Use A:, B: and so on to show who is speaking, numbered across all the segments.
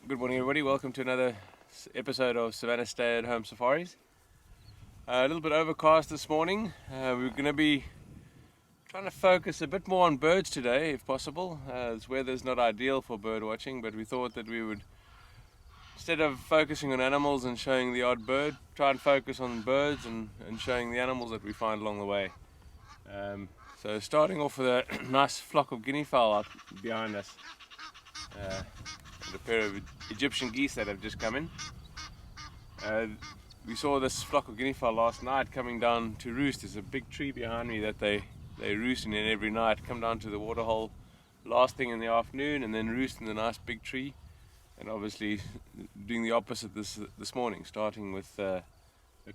A: Good morning, everybody. Welcome to another episode of Savanna Stay-at-Home Safaris. A little bit overcast this morning. We're going to be trying to focus a bit more on birds today, if possible. This weather's not ideal for bird watching, but we thought that we would, instead of focusing on animals and showing the odd bird, try and focus on birds and showing the animals that we find along the way. So starting off with a nice flock of guinea fowl out behind us. And a pair of Egyptian geese that have just come in. We saw this flock of guinea fowl last night coming down to roost. There's a big tree behind me that they roost in every night. Come down to the waterhole last thing in the afternoon and then roost in the nice big tree. And obviously doing the opposite this morning, starting with a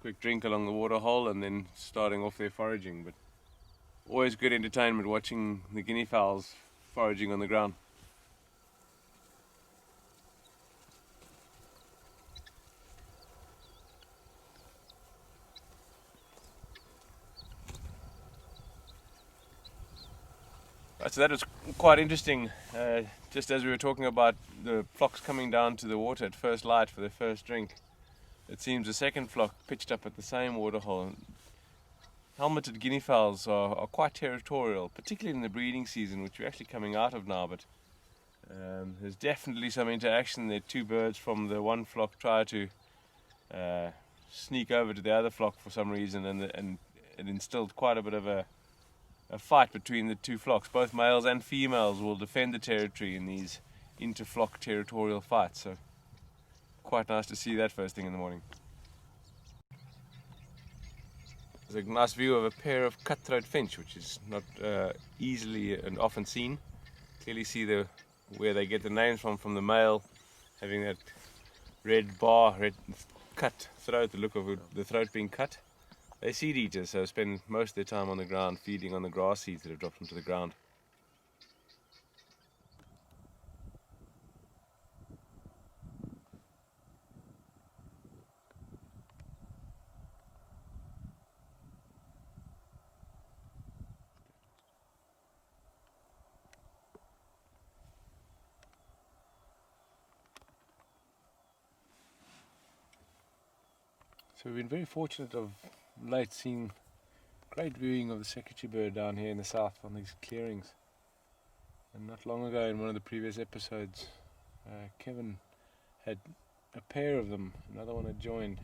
A: quick drink along the waterhole and then starting off their foraging. But always good entertainment watching the guinea fowls foraging on the ground. So that was quite interesting, just as we were talking about the flocks coming down to the water at first light for their first drink. It seems the second flock pitched up at the same waterhole. Helmeted guinea fowls are quite territorial, particularly in the breeding season, which we're actually coming out of now, but there's definitely some interaction there. Two birds from the one flock try to sneak over to the other flock for some reason, and it instilled quite a bit of a fight between the two flocks. Both males and females will defend the territory in these inter-flock territorial fights, so quite nice to see that first thing in the morning. There's a nice view of a pair of cutthroat finch, which is not easily and often seen. Clearly see where they get the names from the male having that red cut throat, the look of the throat being cut. They're seed eaters, so spend most of their time on the ground feeding on the grass seeds that have dropped onto the ground. So we've been very fortunate of late seeing great viewing of the secretary bird down here in the south on these clearings. And not long ago in one of the previous episodes, Kevin had a pair of them, another one had joined.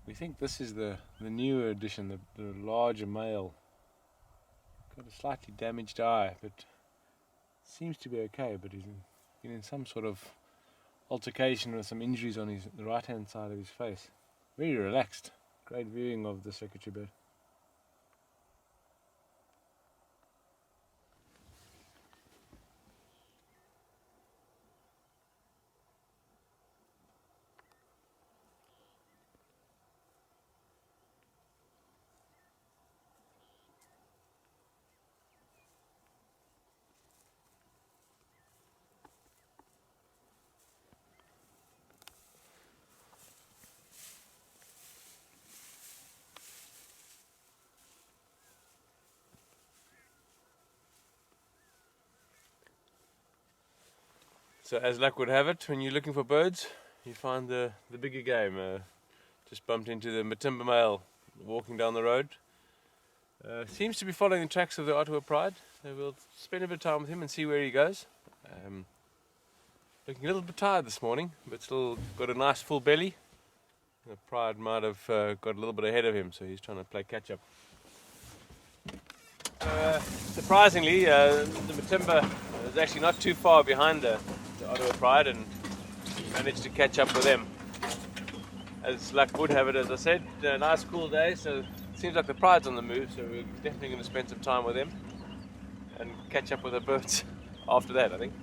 A: We think this is the newer edition, the larger male. Got a slightly damaged eye, but seems to be okay, but he's been in some sort of altercation with some injuries on the right hand side of his face. Very relaxed. Great viewing of the secretary bird. So as luck would have it, when you're looking for birds, you find the bigger game. Just bumped into the Matimba male walking down the road. Seems to be following the tracks of the Ottawa Pride. So we'll spend a bit of time with him and see where he goes. Looking a little bit tired this morning, but still got a nice full belly. The Pride might have got a little bit ahead of him, so he's trying to play catch up. Surprisingly, the Matimba is actually not too far behind the Ottawa Pride and managed to catch up with them. As luck would have it, as I said, a nice cool day, so it seems like the Pride's on the move, so we're definitely going to spend some time with them and catch up with the birds after that, I think.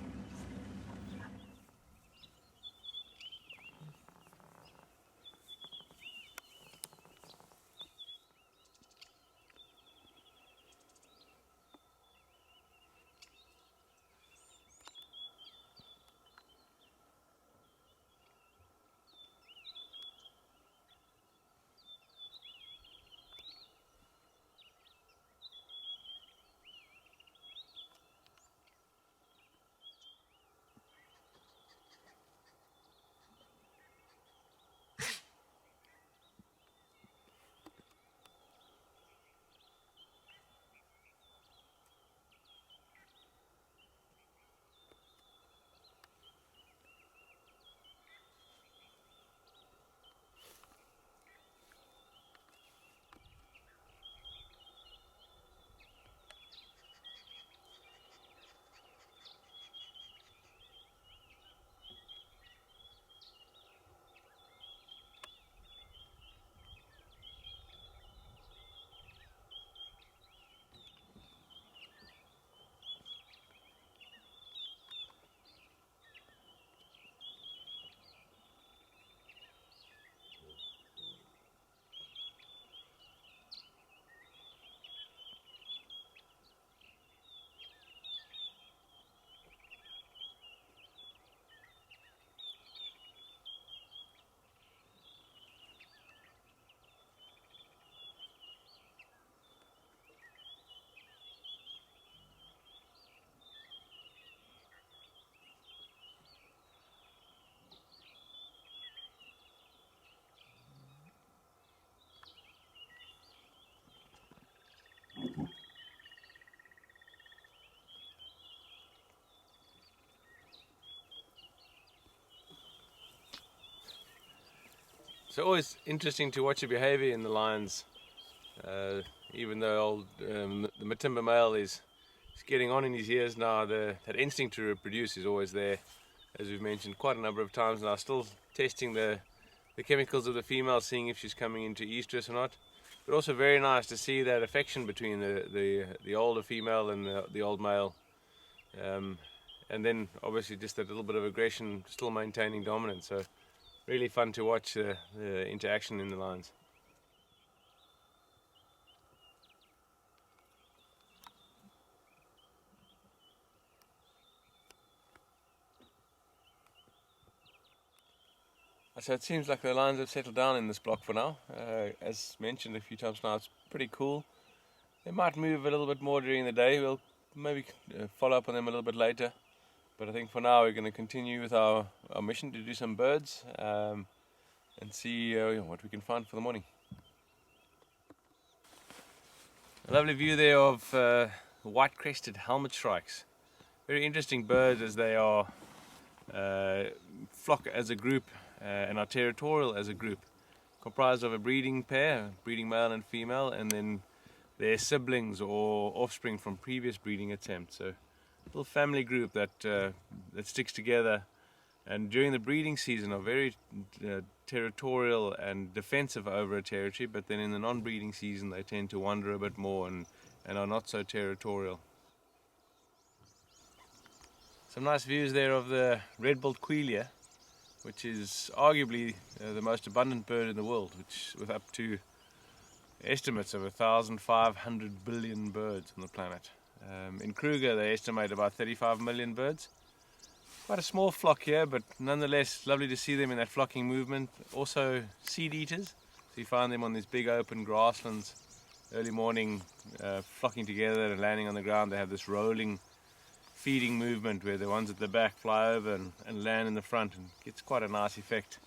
A: So always interesting to watch the behavior in the lions. Even though the Matimba male is getting on in his years now, that instinct to reproduce is always there, as we've mentioned quite a number of times now. Still testing the chemicals of the female, seeing if she's coming into estrus or not. But also very nice to see that affection between the older female and the old male. And then obviously just that little bit of aggression, still maintaining dominance. So really fun to watch the interaction in the lines. So it seems like the lions have settled down in this block for now. As mentioned a few times now, it's pretty cool. They might move a little bit more during the day. We'll maybe follow up on them a little bit later. But I think for now we're going to continue with our mission to do some birds and see what we can find for the morning. A lovely view there of white-crested helmet shrikes. Very interesting birds, as they are flock as a group and are territorial as a group, comprised of a breeding pair, breeding male and female, and then their siblings or offspring from previous breeding attempts. So a little family group that sticks together, and during the breeding season are very territorial and defensive over a territory, but then in the non-breeding season they tend to wander a bit more and are not so territorial. Some nice views there of the red-billed quelea, which is arguably the most abundant bird in the world, with up to estimates of 1,500 billion birds on the planet. In Kruger they estimate about 35 million birds. Quite a small flock here, but nonetheless lovely to see them in that flocking movement. Also seed eaters, so you find them on these big open grasslands early morning, flocking together and landing on the ground. They have this rolling feeding movement where the ones at the back fly over and land in the front, and gets quite a nice effect.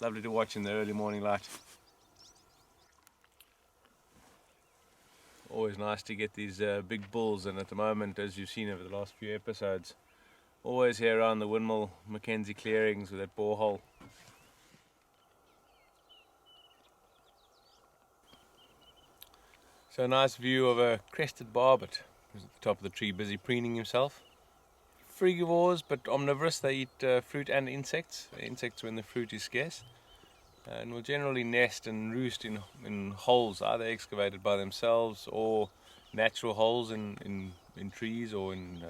A: Lovely to watch in the early morning light. Always nice to get these big bulls, and at the moment, as you've seen over the last few episodes, always here around the Windmill Mackenzie clearings with that borehole. So a nice view of a crested barbet who's at the top of the tree, busy preening himself. Frugivores, but omnivorous. They eat fruit and insects. Insects when the fruit is scarce, and will generally nest and roost in holes, either excavated by themselves or natural holes in trees or in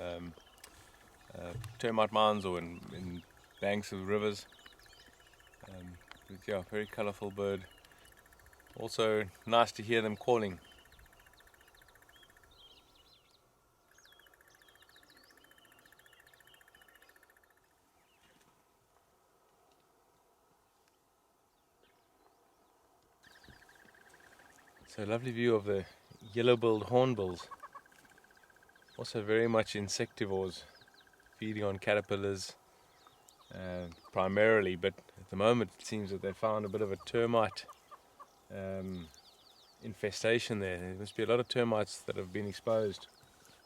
A: termite mounds or in banks of rivers. Yeah, very colourful bird. Also nice to hear them calling. So lovely view of the yellow-billed hornbills. Also very much insectivores, feeding on caterpillars primarily, but at the moment it seems that they've found a bit of a termite infestation there. There must be a lot of termites that have been exposed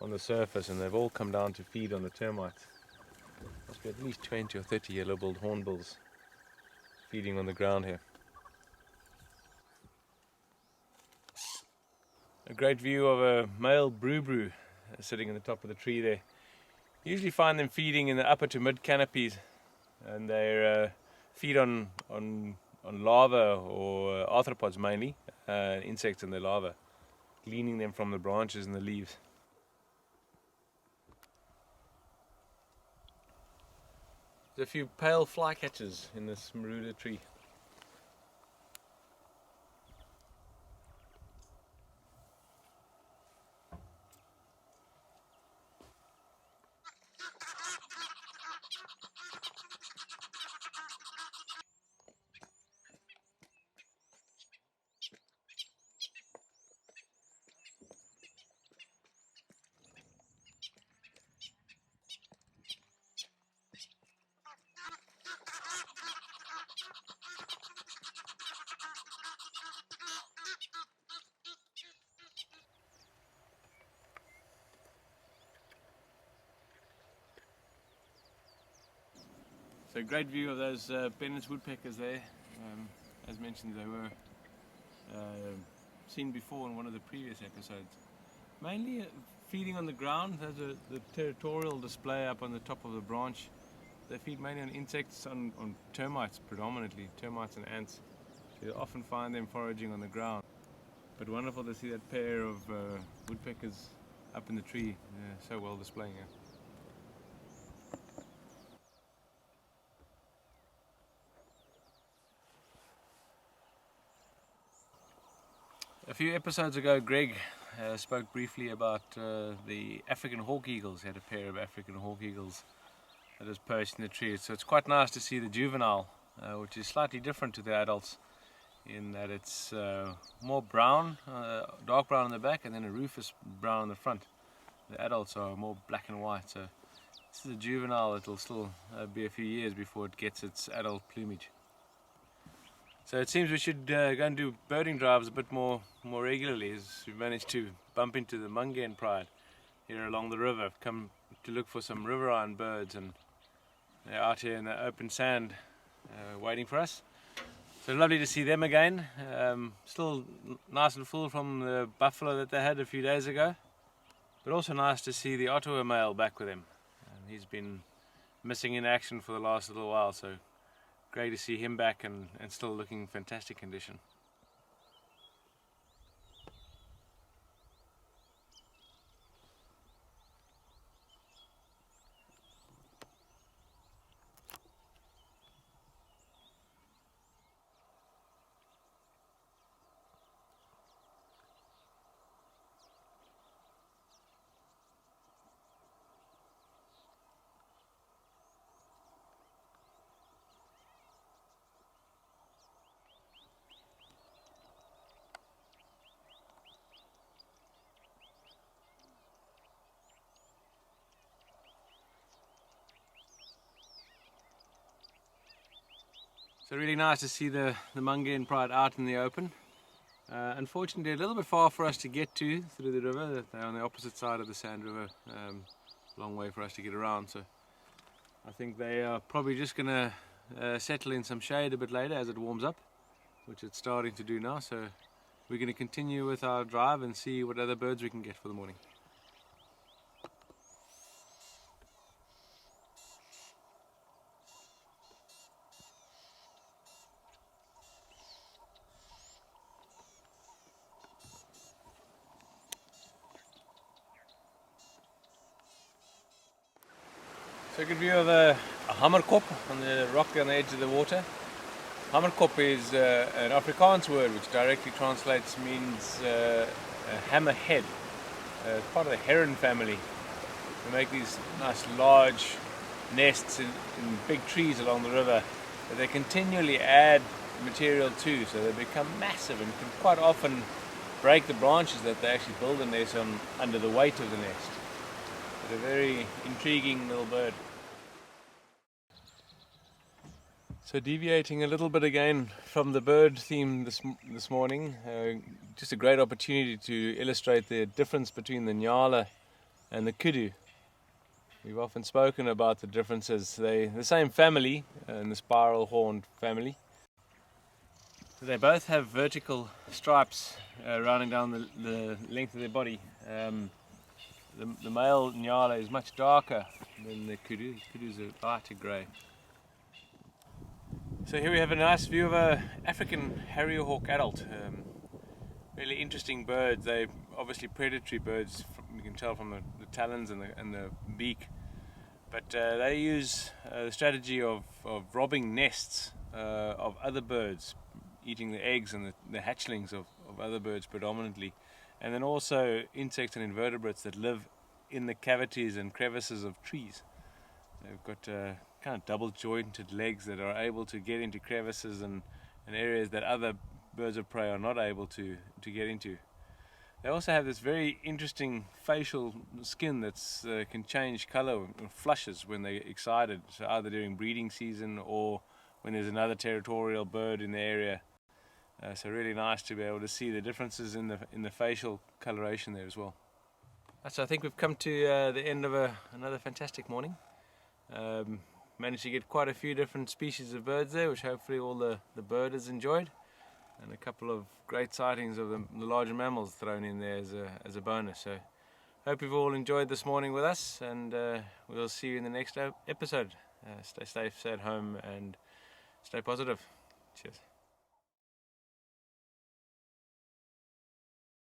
A: on the surface, and they've all come down to feed on the termites. Must be at least 20 or 30 yellow-billed hornbills feeding on the ground here. A great view of a male brew sitting in the top of the tree there. You usually find them feeding in the upper to mid canopies, and they feed on larvae or arthropods mainly, insects and their larvae, gleaning them from the branches and the leaves. There's a few pale flycatchers in this Maruda tree. So great view of those Bennett's woodpeckers there. As mentioned, they were seen before in one of the previous episodes. Mainly feeding on the ground. There's the territorial display up on the top of the branch. They feed mainly on insects, on termites predominantly, termites and ants. So you often find them foraging on the ground. But wonderful to see that pair of woodpeckers up in the tree, so well displaying it. A few episodes ago, Greg spoke briefly about the African hawk eagles. He had a pair of African hawk eagles that was perched in the tree. So it's quite nice to see the juvenile, which is slightly different to the adults in that it's more brown, dark brown on the back, and then a rufous brown on the front. The adults are more black and white. So this is a juvenile. It'll still be a few years before it gets its adult plumage. So it seems we should go and do birding drives a bit more regularly, as we've managed to bump into the Mungane pride here along the river, come to look for some riverine birds, and they're out here in the open sand waiting for us. So lovely to see them again. Still nice and full from the buffalo that they had a few days ago, but also nice to see the Ottawa male back with him. He's been missing in action for the last little while, so great to see him back and still looking in fantastic condition. So really nice to see the Mungane pride out in the open. Unfortunately, a little bit far for us to get to through the river. They're on the opposite side of the Sand River, long way for us to get around. So I think they are probably just going to settle in some shade a bit later as it warms up, which it's starting to do now. So we're going to continue with our drive and see what other birds we can get for the morning. So a good view of a hammerkop on the rock on the edge of the water. Hammerkop is an Afrikaans word which directly translates means a hammerhead. It's part of the heron family. They make these nice large nests in big trees along the river that they continually add material to, so they become massive and can quite often break the branches that they actually build a nest on under the weight of the nest. But a very intriguing little bird. So deviating a little bit again from the bird theme this morning, just a great opportunity to illustrate the difference between the Nyala and the kudu. We've often spoken about the differences. They're the same family, in the spiral horned family. So they both have vertical stripes running down the length of their body. The male Nyala is much darker than the kudu. Kudu's a lighter grey. So here we have a nice view of an African harrierhawk adult. Really interesting birds. They're obviously predatory birds. You can tell from the talons and the beak. But they use the strategy of robbing nests of other birds, eating the eggs and the hatchlings of other birds predominantly, and then also insects and invertebrates that live in the cavities and crevices of trees. They've got kind of double jointed legs that are able to get into crevices and areas that other birds of prey are not able to get into. They also have this very interesting facial skin that can change color, flushes when they're excited, so either during breeding season or when there's another territorial bird in the area. So really nice to be able to see the differences in the facial coloration there as well. So I think we've come to the end of another fantastic morning. managed to get quite a few different species of birds there, which hopefully all the birders enjoyed, and a couple of great sightings of the larger mammals thrown in there as a bonus. So hope you've all enjoyed this morning with us, and we'll see you in the next episode. Stay safe, stay at home, and stay positive. Cheers.